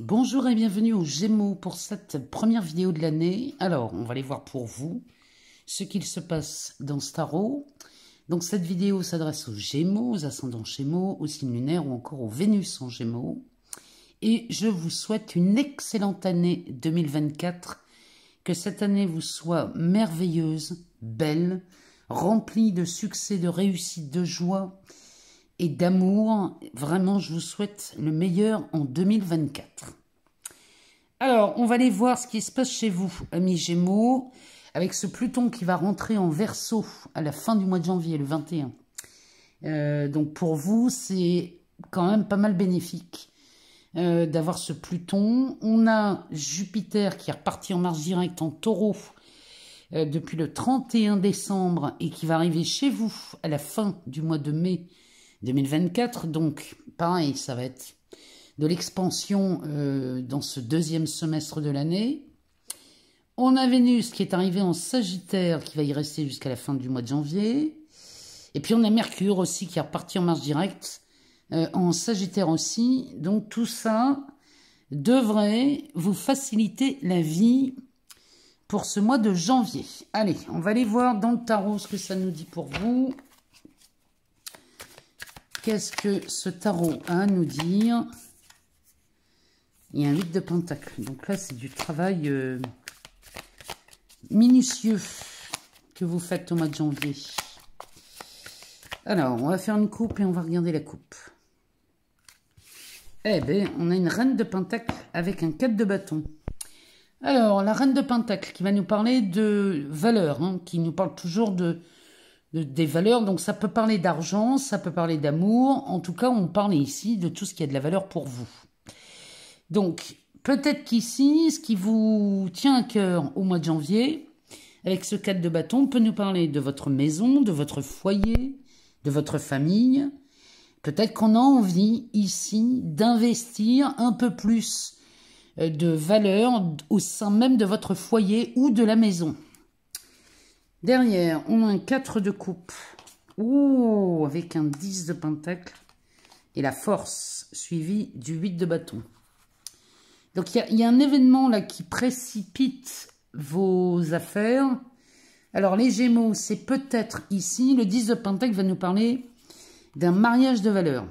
Bonjour et bienvenue aux Gémeaux pour cette première vidéo de l'année. Alors, on va aller voir pour vous ce qu'il se passe dans ce tarot. Donc, cette vidéo s'adresse aux Gémeaux, aux ascendants Gémeaux, aux signes lunaires ou encore aux Vénus en Gémeaux. Et je vous souhaite une excellente année 2024. Que cette année vous soit merveilleuse, belle, remplie de succès, de réussite, de joie et d'amour. Vraiment, je vous souhaite le meilleur en 2024. Alors, on va aller voir ce qui se passe chez vous, amis Gémeaux, avec ce Pluton qui va rentrer en Verseau à la fin du mois de janvier, le 21. Donc, pour vous, c'est quand même pas mal bénéfique d'avoir ce Pluton. On a Jupiter qui est reparti en marche directe en Taureau depuis le 31 décembre et qui va arriver chez vous à la fin du mois de mai 2024. Donc, pareil, ça va être de l'expansion dans ce deuxième semestre de l'année. On a Vénus qui est arrivée en Sagittaire, qui va y rester jusqu'à la fin du mois de janvier. Et puis on a Mercure aussi qui est reparti en marche directe, en Sagittaire aussi. Donc tout ça devrait vous faciliter la vie pour ce mois de janvier. Allez, on va aller voir dans le tarot ce que ça nous dit pour vous. Qu'est-ce que ce tarot a à nous dire ? Il y a un 8 de pentacle. Donc là, c'est du travail minutieux que vous faites au mois de janvier. Alors, on va faire une coupe et on va regarder la coupe. Eh bien, on a une reine de pentacle avec un 4 de bâton. Alors, la reine de pentacle qui va nous parler de valeurs, hein, qui nous parle toujours des valeurs. Donc, ça peut parler d'argent, ça peut parler d'amour. En tout cas, on parle ici de tout ce qui a de la valeur pour vous. Donc, peut-être qu'ici, ce qui vous tient à cœur au mois de janvier, avec ce 4 de bâton, peut nous parler de votre maison, de votre foyer, de votre famille. Peut-être qu'on a envie ici d'investir un peu plus de valeur au sein même de votre foyer ou de la maison. Derrière, on a un 4 de coupe. Ouh, avec un 10 de pentacle et la force suivie du 8 de bâton. Donc, il y a un événement là qui précipite vos affaires. Alors, les Gémeaux, c'est peut-être ici, le 10 de pentacle va nous parler d'un mariage de valeur.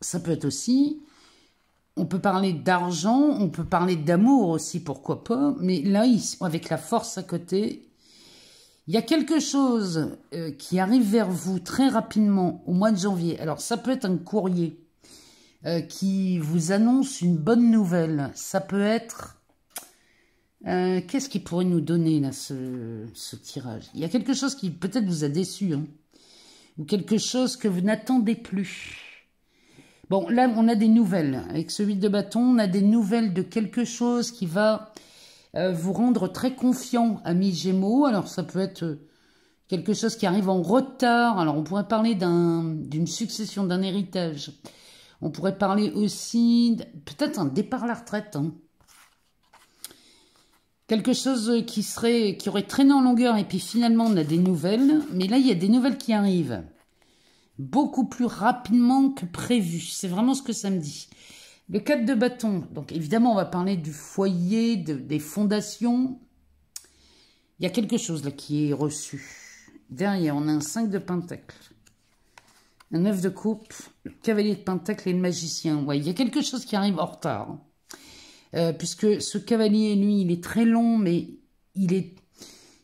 Ça peut être aussi, on peut parler d'argent, on peut parler d'amour aussi, pourquoi pas. Mais là, avec la force à côté, il y a quelque chose qui arrive vers vous très rapidement au mois de janvier. Alors, ça peut être un courrier qui vous annonce une bonne nouvelle. Ça peut être... Qu'est-ce qui pourrait nous donner là ce tirage? Il y a quelque chose qui peut-être vous a déçu, hein, ou quelque chose que vous n'attendez plus. Bon, là, on a des nouvelles. Avec ce 8 de bâton, on a des nouvelles de quelque chose qui va vous rendre très confiant, amis Gémeaux. Alors, ça peut être quelque chose qui arrive en retard. Alors, on pourrait parler d'une succession, d'un héritage. On pourrait parler aussi, peut-être un départ à la retraite. Hein. Quelque chose qui aurait traîné en longueur et puis finalement on a des nouvelles. Mais là, il y a des nouvelles qui arrivent beaucoup plus rapidement que prévu. C'est vraiment ce que ça me dit. Le 4 de bâton. Donc évidemment, on va parler du foyer, des fondations. Il y a quelque chose là qui est reçu. Derrière, on a un 5 de pentacle. Un 9 de coupe, le cavalier de pentacle et le magicien. Ouais, il y a quelque chose qui arrive en retard. Puisque ce cavalier, lui, il est très long, mais il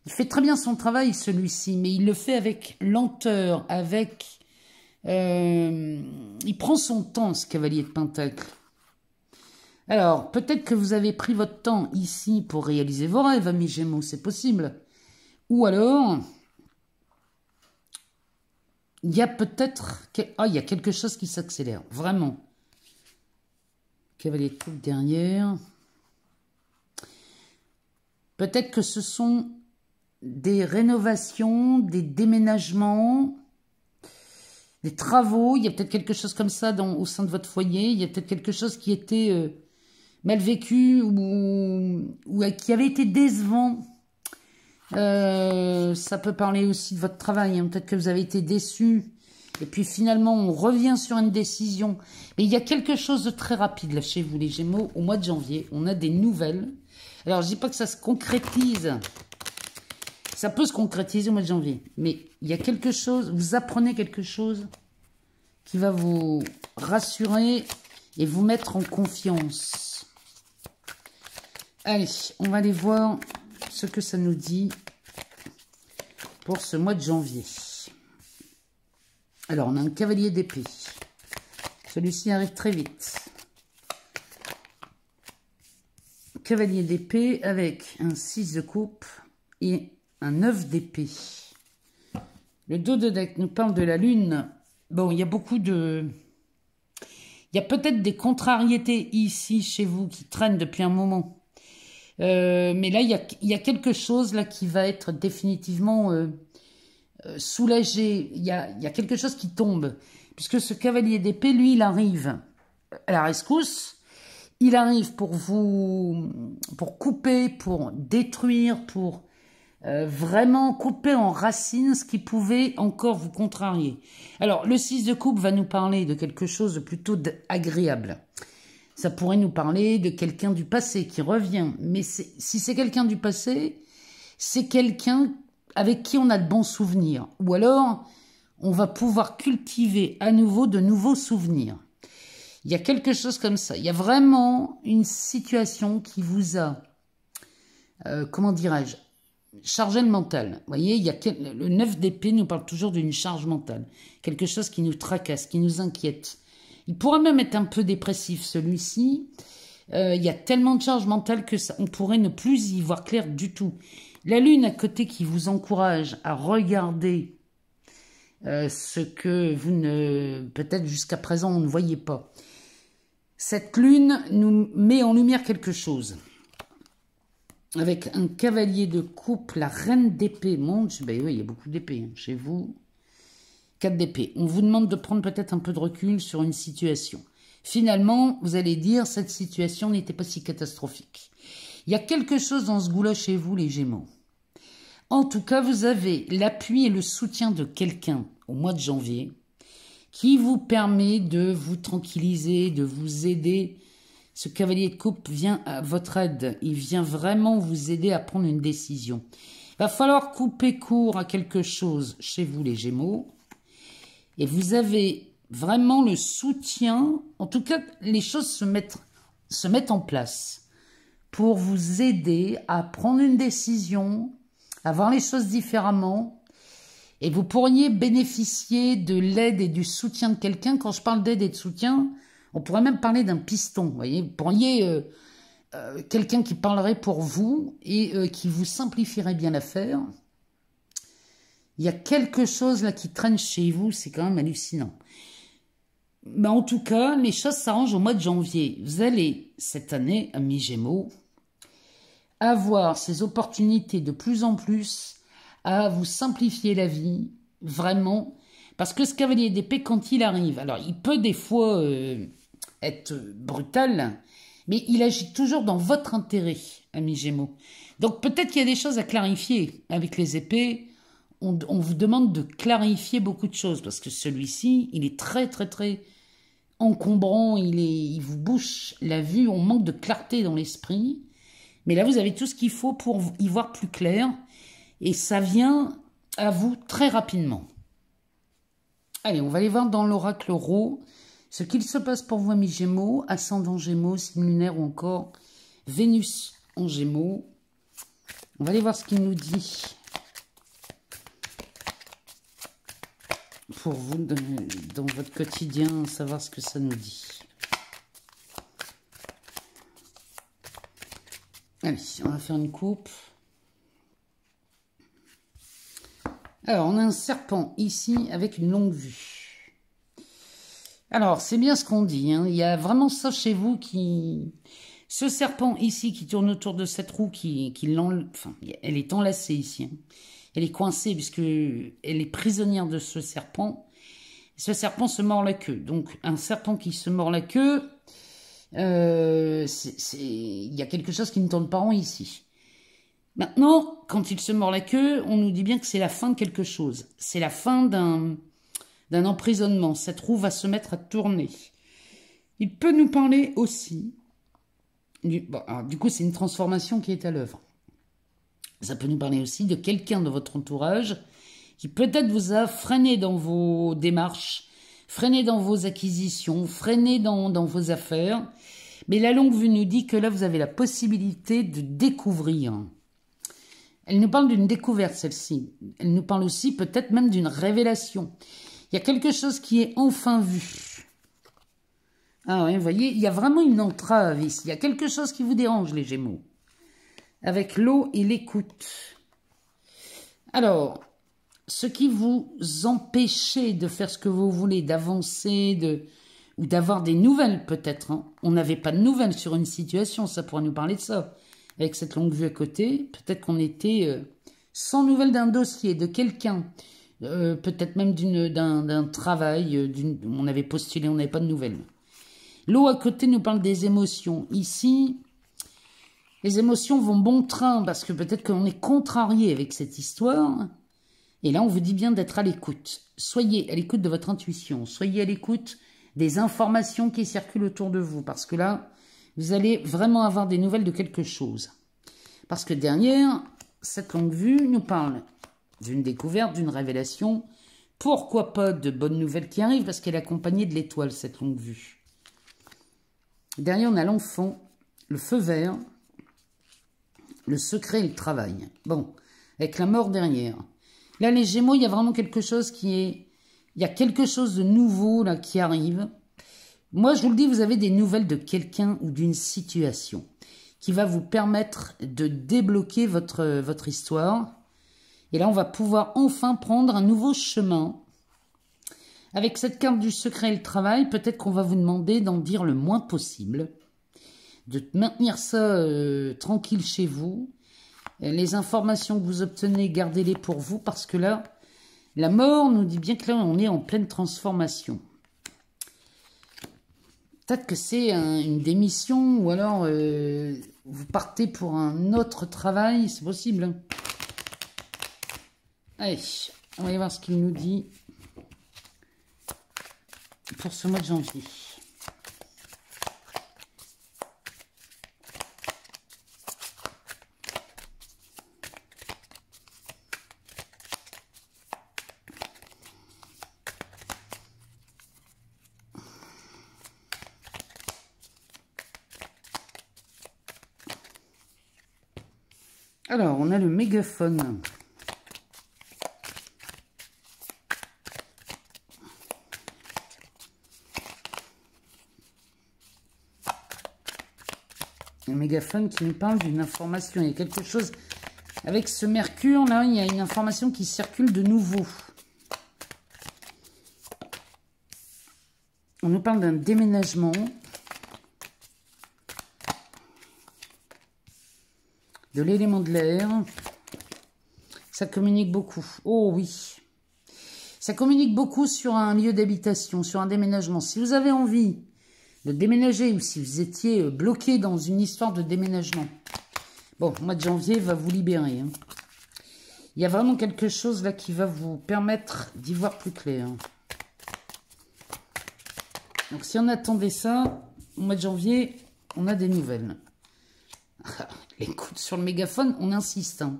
fait très bien son travail, celui-ci. Mais il le fait avec lenteur, il prend son temps, ce cavalier de pentacle. Alors, peut-être que vous avez pris votre temps ici pour réaliser vos rêves, amis Gémeaux, c'est possible. Ou alors... il y a peut-être... il y a quelque chose qui s'accélère, vraiment. Cavalier de coupe derrière. Peut-être que ce sont des rénovations, des déménagements, des travaux. Il y a peut-être quelque chose comme ça au sein de votre foyer. Il y a peut-être quelque chose qui était mal vécu ou qui avait été décevant. Ça peut parler aussi de votre travail. Hein. Peut-être que vous avez été déçu Et puis finalement, on revient sur une décision. Mais il y a quelque chose de très rapide là chez vous, les Gémeaux. Au mois de janvier, on a des nouvelles. Alors, je dis pas que ça se concrétise. Ça peut se concrétiser au mois de janvier. Mais il y a quelque chose, vous apprenez quelque chose qui va vous rassurer et vous mettre en confiance. Allez, on va aller voir ce que ça nous dit pour ce mois de janvier. Alors, on a un cavalier d'épée. Celui-ci arrive très vite. Cavalier d'épée avec un 6 de coupe et un 9 d'épée. Le dos de deck nous parle de la lune. Bon, il y a beaucoup de... Il y a peut-être des contrariétés ici, chez vous, qui traînent depuis un moment. Mais là, il y a quelque chose là qui va être définitivement soulagé. Il y a quelque chose qui tombe. Puisque ce cavalier d'épée, lui, il arrive à la rescousse. Il arrive pour couper, pour détruire, pour vraiment couper en racines ce qui pouvait encore vous contrarier. Alors, le 6 de coupe va nous parler de quelque chose de plutôt agréable. Ça pourrait nous parler de quelqu'un du passé qui revient. Mais si c'est quelqu'un du passé, c'est quelqu'un avec qui on a de bons souvenirs. Ou alors, on va pouvoir cultiver à nouveau de nouveaux souvenirs. Il y a quelque chose comme ça. Il y a vraiment une situation qui vous a, comment dirais-je, chargé le mental. Vous voyez, le 9 d'épée nous parle toujours d'une charge mentale. Quelque chose qui nous tracasse, qui nous inquiète. Il pourrait même être un peu dépressif, celui-ci. Il y a tellement de charge mentale que on pourrait ne plus y voir clair du tout. La lune à côté qui vous encourage à regarder ce que vous ne, peut-être jusqu'à présent, on ne voyait pas. Cette lune nous met en lumière quelque chose. Avec un cavalier de coupe, la reine d'épée. Mon Dieu, ben oui, il y a beaucoup d'épées chez vous. 4 d'épée. On vous demande de prendre peut-être un peu de recul sur une situation. Finalement, vous allez dire, cette situation n'était pas si catastrophique. Il y a quelque chose dans ce goût-là chez vous, les Gémeaux. En tout cas, vous avez l'appui et le soutien de quelqu'un au mois de janvier qui vous permet de vous tranquilliser, de vous aider. Ce cavalier de coupe vient à votre aide. Il vient vraiment vous aider à prendre une décision. Il va falloir couper court à quelque chose chez vous, les Gémeaux. Et vous avez vraiment le soutien. En tout cas, les choses se mettent en place pour vous aider à prendre une décision, à voir les choses différemment. Et vous pourriez bénéficier de l'aide et du soutien de quelqu'un. Quand je parle d'aide et de soutien, on pourrait même parler d'un piston. Vous voyez, vous pourriez quelqu'un qui parlerait pour vous et qui vous simplifierait bien l'affaire. Il y a quelque chose là qui traîne chez vous, c'est quand même hallucinant. Mais en tout cas, les choses s'arrangent au mois de janvier. Vous allez, cette année, amis Gémeaux, avoir ces opportunités de plus en plus à vous simplifier la vie, vraiment. Parce que ce cavalier d'épée, quand il arrive, alors il peut des fois être brutal, mais il agit toujours dans votre intérêt, amis Gémeaux. Donc peut-être qu'il y a des choses à clarifier avec les épées. On vous demande de clarifier beaucoup de choses, parce que celui-ci, il est très, très, très encombrant, il vous bouche la vue, on manque de clarté dans l'esprit. Mais là, vous avez tout ce qu'il faut pour y voir plus clair, et ça vient à vous très rapidement. Allez, on va aller voir dans l'oracle Ro ce qu'il se passe pour vous, amis Gémeaux, ascendant Gémeaux, signe lunaire ou encore Vénus en Gémeaux. On va aller voir ce qu'il nous dit pour vous dans votre quotidien, savoir ce que ça nous dit. Allez, on va faire une coupe. Alors, on a un serpent ici avec une longue vue. Alors, c'est bien ce qu'on dit. Hein. Il y a vraiment ça chez vous qui... Ce serpent ici qui tourne autour de cette roue, enfin, elle est enlacée ici. Hein. Elle est coincée puisque elle est prisonnière de ce serpent. Ce serpent se mord la queue. Donc, un serpent qui se mord la queue, il y a quelque chose qui ne tourne pas rond ici. Maintenant, quand il se mord la queue, on nous dit bien que c'est la fin de quelque chose. C'est la fin d'un d'un emprisonnement. Cette roue va se mettre à tourner. Il peut nous parler aussi, du coup c'est une transformation qui est à l'œuvre. Ça peut nous parler aussi de quelqu'un de votre entourage qui peut-être vous a freiné dans vos démarches, freiné dans vos acquisitions, freiné dans vos affaires. Mais la longue vue nous dit que là, vous avez la possibilité de découvrir. Elle nous parle d'une découverte, celle-ci. Elle nous parle aussi peut-être même d'une révélation. Il y a quelque chose qui est enfin vu. Ah oui, vous voyez, il y a vraiment une entrave ici. Il y a quelque chose qui vous dérange, les Gémeaux. Avec l'eau et l'écoute. Alors, ce qui vous empêchait de faire ce que vous voulez, d'avancer, ou d'avoir des nouvelles peut-être. Hein. On n'avait pas de nouvelles sur une situation, ça pourrait nous parler de ça. Avec cette longue vue à côté, peut-être qu'on était sans nouvelles d'un dossier, de quelqu'un, peut-être même d'un travail, on avait postulé, on n'avait pas de nouvelles. L'eau à côté nous parle des émotions. Ici, les émotions vont bon train parce que peut-être qu'on est contrarié avec cette histoire. Et là, on vous dit bien d'être à l'écoute. Soyez à l'écoute de votre intuition. Soyez à l'écoute des informations qui circulent autour de vous. Parce que là, vous allez vraiment avoir des nouvelles de quelque chose. Parce que derrière, cette longue vue nous parle d'une découverte, d'une révélation. Pourquoi pas de bonnes nouvelles qui arrivent? Parce qu'elle est accompagnée de l'étoile, cette longue vue. Derrière, on a l'enfant, le feu vert, le secret et le travail. Bon, avec la mort derrière. Là, les Gémeaux, il y a vraiment quelque chose qui est... Il y a quelque chose de nouveau là qui arrive. Moi, je vous le dis, vous avez des nouvelles de quelqu'un ou d'une situation qui va vous permettre de débloquer votre histoire. Et là, on va pouvoir enfin prendre un nouveau chemin. Avec cette carte du secret et le travail, peut-être qu'on va vous demander d'en dire le moins possible, de maintenir ça tranquille chez vous. Les informations que vous obtenez, gardez-les pour vous, parce que là, la mort nous dit bien que là, on est en pleine transformation. Peut-être que c'est une démission, ou alors vous partez pour un autre travail, c'est possible. Hein. Allez, on va aller voir ce qu'il nous dit pour ce mois de janvier. Alors, on a le mégaphone. Le mégaphone qui nous parle d'une information. Il y a quelque chose avec ce Mercure, là, il y a une information qui circule de nouveau. On nous parle d'un déménagement. De l'élément de l'air. Ça communique beaucoup. Oh oui. Ça communique beaucoup sur un lieu d'habitation, sur un déménagement. Si vous avez envie de déménager ou si vous étiez bloqué dans une histoire de déménagement, bon, le mois de janvier va vous libérer. Hein. Il y a vraiment quelque chose là qui va vous permettre d'y voir plus clair. Donc si on attendait ça, au mois de janvier, on a des nouvelles. L'écoute sur le mégaphone, on insiste. Hein.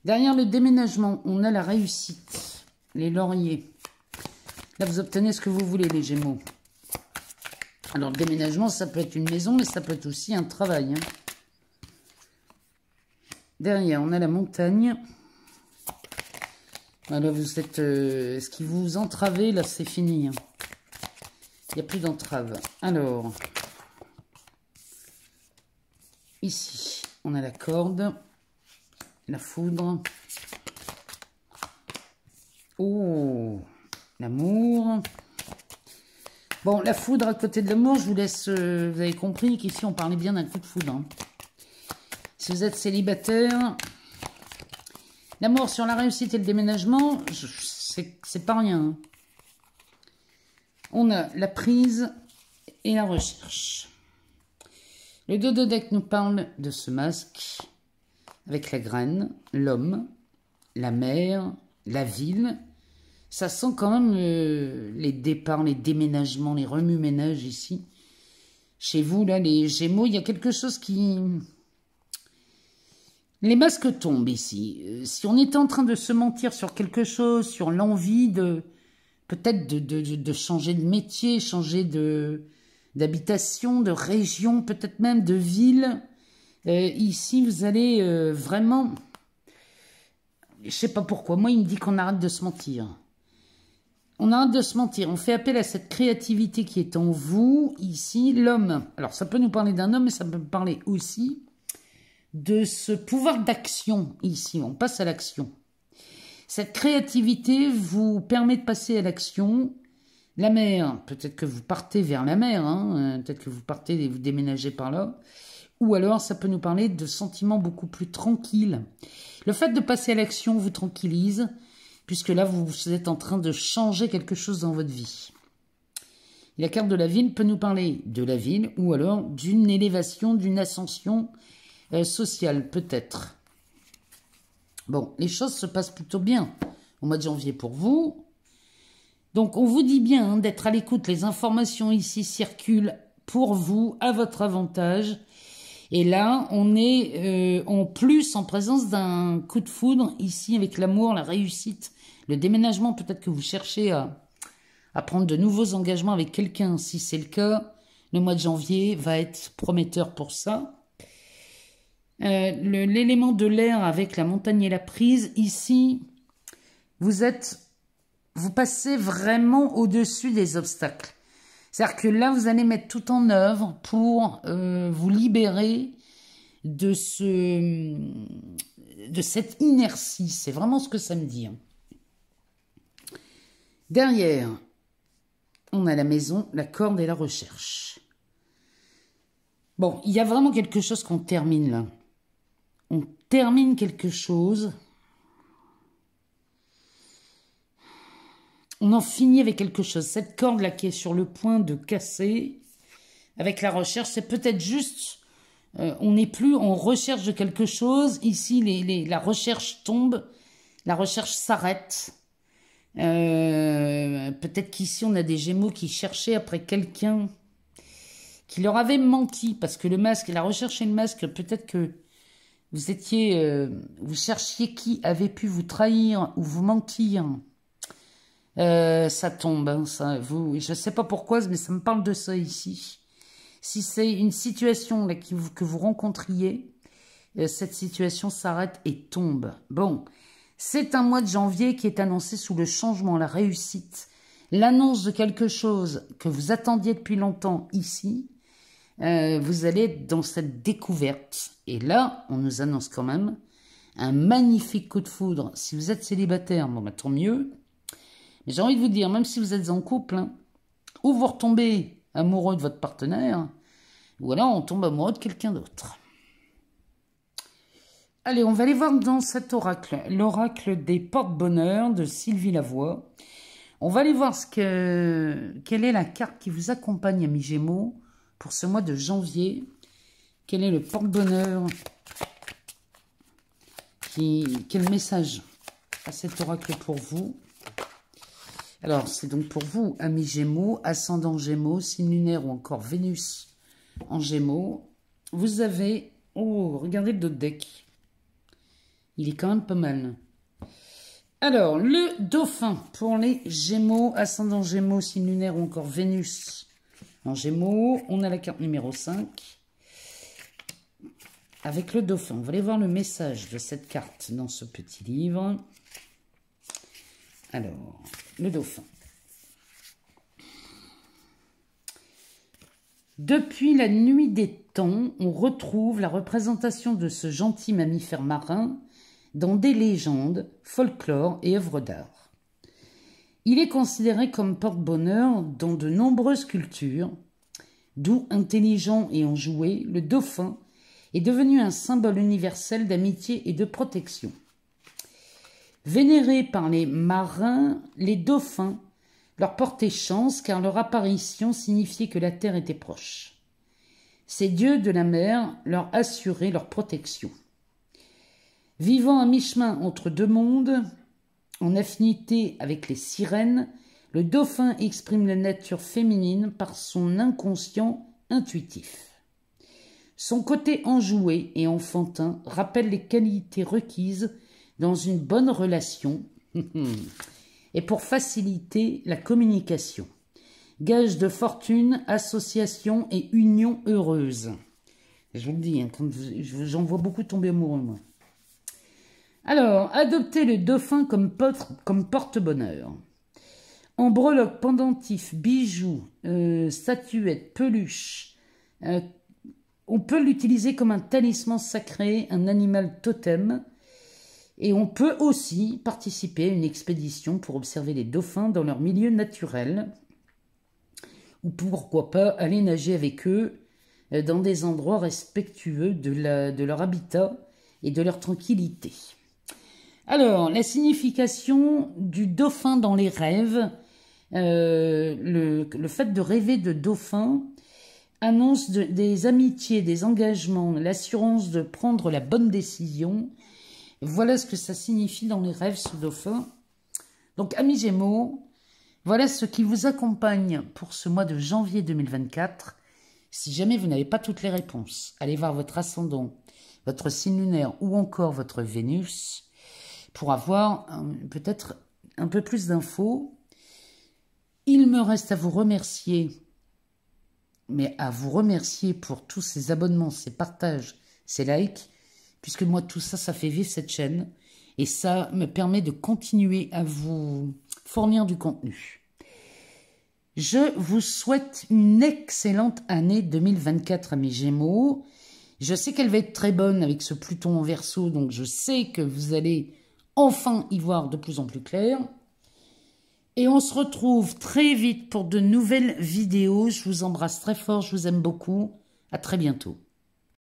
Derrière le déménagement, on a la réussite. Les lauriers. Là, vous obtenez ce que vous voulez, les Gémeaux. Alors, le déménagement, ça peut être une maison, mais ça peut être aussi un travail. Hein. Derrière, on a la montagne. Voilà, vous êtes... ce qui vous entravez, là, c'est fini. Hein. Il n'y a plus d'entrave. Alors... Ici, on a la corde, la foudre. Oh, l'amour. Bon, la foudre à côté de l'amour, je vous laisse... vous avez compris qu'ici, on parlait bien d'un coup de foudre. Hein. Si vous êtes célibataire, l'amour sur la réussite et le déménagement, c'est pas rien. Hein. On a la prise et la recherche. Le 2 de deck nous parle de ce masque avec la graine, l'homme, la mer, la ville, Ça sent quand même les départs, les déménagements, les remue-ménages ici. Chez vous, là, les Gémeaux, il y a quelque chose qui... Les masques tombent ici. Si on était en train de se mentir sur quelque chose, sur l'envie de... Peut-être de changer de métier, changer d'habitation, de région, peut-être même de ville. Ici, vous allez vraiment... Je sais pas pourquoi. Moi, il me dit qu'on arrête de se mentir. On arrête de se mentir. On fait appel à cette créativité qui est en vous. Ici, l'homme. Alors, ça peut nous parler d'un homme, mais ça peut me parler aussi de ce pouvoir d'action. Ici, on passe à l'action. Cette créativité vous permet de passer à l'action. La mer, peut-être que vous partez vers la mer, hein, peut-être que vous partez et vous déménagez par là. Ou alors, ça peut nous parler de sentiments beaucoup plus tranquilles. Le fait de passer à l'action vous tranquillise, puisque là, vous êtes en train de changer quelque chose dans votre vie. Et la carte de la ville peut nous parler de la ville, ou alors d'une élévation, d'une ascension sociale, peut-être. Bon, les choses se passent plutôt bien au mois de janvier pour vous. Donc, on vous dit bien d'être à l'écoute. Les informations ici circulent pour vous, à votre avantage. Et là, on est en plus en présence d'un coup de foudre, ici, avec l'amour, la réussite, le déménagement. Peut-être que vous cherchez à prendre de nouveaux engagements avec quelqu'un. Si c'est le cas, le mois de janvier va être prometteur pour ça. L'élément de l'air avec la montagne et la prise, ici, vous passez vraiment au-dessus des obstacles. C'est-à-dire que là, vous allez mettre tout en œuvre pour vous libérer de cette inertie. C'est vraiment ce que ça me dit. Derrière, on a la maison, la corde et la recherche. Bon, il y a vraiment quelque chose qu'on termine là. On termine quelque chose. On en finit avec quelque chose. Cette corde-là qui est sur le point de casser, avec la recherche, c'est peut-être juste, on n'est plus en recherche de quelque chose. Ici, la recherche tombe, la recherche s'arrête. Peut-être qu'ici, on a des Gémeaux qui cherchaient après quelqu'un qui leur avait menti. Parce que le masque, la recherche et le masque, peut-être que vous cherchiez qui avait pu vous trahir ou vous mentir. Ça tombe, hein, je ne sais pas pourquoi, mais ça me parle de ça ici. Si c'est une situation là, que vous rencontriez, cette situation s'arrête et tombe. Bon, c'est un mois de janvier qui est annoncé sous le changement, la réussite, l'annonce de quelque chose que vous attendiez depuis longtemps ici. Vous allez être dans cette découverte. Et là, on nous annonce quand même un magnifique coup de foudre. Si vous êtes célibataire, bon, bah, tant mieux. Mais j'ai envie de vous dire, même si vous êtes en couple, hein, ou vous retombez amoureux de votre partenaire, ou alors on tombe amoureux de quelqu'un d'autre. Allez, on va aller voir dans cet oracle, l'oracle des porte-bonheur de Sylvie Lavoie. On va aller voir quelle est la carte qui vous accompagne, amis Gémeaux, pour ce mois de janvier. Quel est le porte-bonheur? Quel message à cet oracle pour vous? Alors, c'est donc pour vous, amis Gémeaux, ascendant Gémeaux, signe lunaire ou encore Vénus en Gémeaux. Vous avez... Oh, regardez le dos de deck. Il est quand même pas mal. Alors, le dauphin pour les Gémeaux, ascendant Gémeaux, signe lunaire ou encore Vénus en Gémeaux. On a la carte numéro 5. Avec le dauphin, on va aller voir le message de cette carte dans ce petit livre. Alors, le dauphin. Depuis la nuit des temps, on retrouve la représentation de ce gentil mammifère marin dans des légendes, folklore et œuvres d'art. Il est considéré comme porte-bonheur dans de nombreuses cultures, d'où intelligent et enjoué, le dauphin est devenu un symbole universel d'amitié et de protection. Vénérés par les marins, les dauphins leur portaient chance car leur apparition signifiait que la terre était proche. Ces dieux de la mer leur assuraient leur protection. Vivant à mi-chemin entre deux mondes, En affinité avec les sirènes, le dauphin exprime la nature féminine par son inconscient intuitif. Son côté enjoué et enfantin rappelle les qualités requises dans une bonne relation et pour faciliter la communication. Gage de fortune, association et union heureuse. Je vous le dis, hein, j'en vois beaucoup tomber amoureux, moi. Alors, adoptez le dauphin comme porte-bonheur. En breloques, pendentifs, bijoux, statuettes, peluches, on peut l'utiliser comme un talisman sacré, un animal totem. Et on peut aussi participer à une expédition pour observer les dauphins dans leur milieu naturel. Ou pourquoi pas aller nager avec eux dans des endroits respectueux de leur habitat et de leur tranquillité. Alors, la signification du dauphin dans les rêves, le fait de rêver de dauphin annonce des amitiés, des engagements, l'assurance de prendre la bonne décision. Voilà ce que ça signifie dans les rêves, ce dauphin. Donc, amis Gémeaux, voilà ce qui vous accompagne pour ce mois de janvier 2024. Si jamais vous n'avez pas toutes les réponses, allez voir votre ascendant, votre signe lunaire ou encore votre Vénus pour avoir peut-être un peu plus d'infos. Il me reste à vous remercier, mais à vous remercier pour tous ces abonnements, ces partages, ces likes, puisque moi tout ça, ça fait vivre cette chaîne et ça me permet de continuer à vous fournir du contenu. Je vous souhaite une excellente année 2024, amis Gémeaux. Je sais qu'elle va être très bonne avec ce Pluton en Verseau, donc je sais que vous allez enfin y voir de plus en plus clair. Et on se retrouve très vite pour de nouvelles vidéos. Je vous embrasse très fort, je vous aime beaucoup. À très bientôt.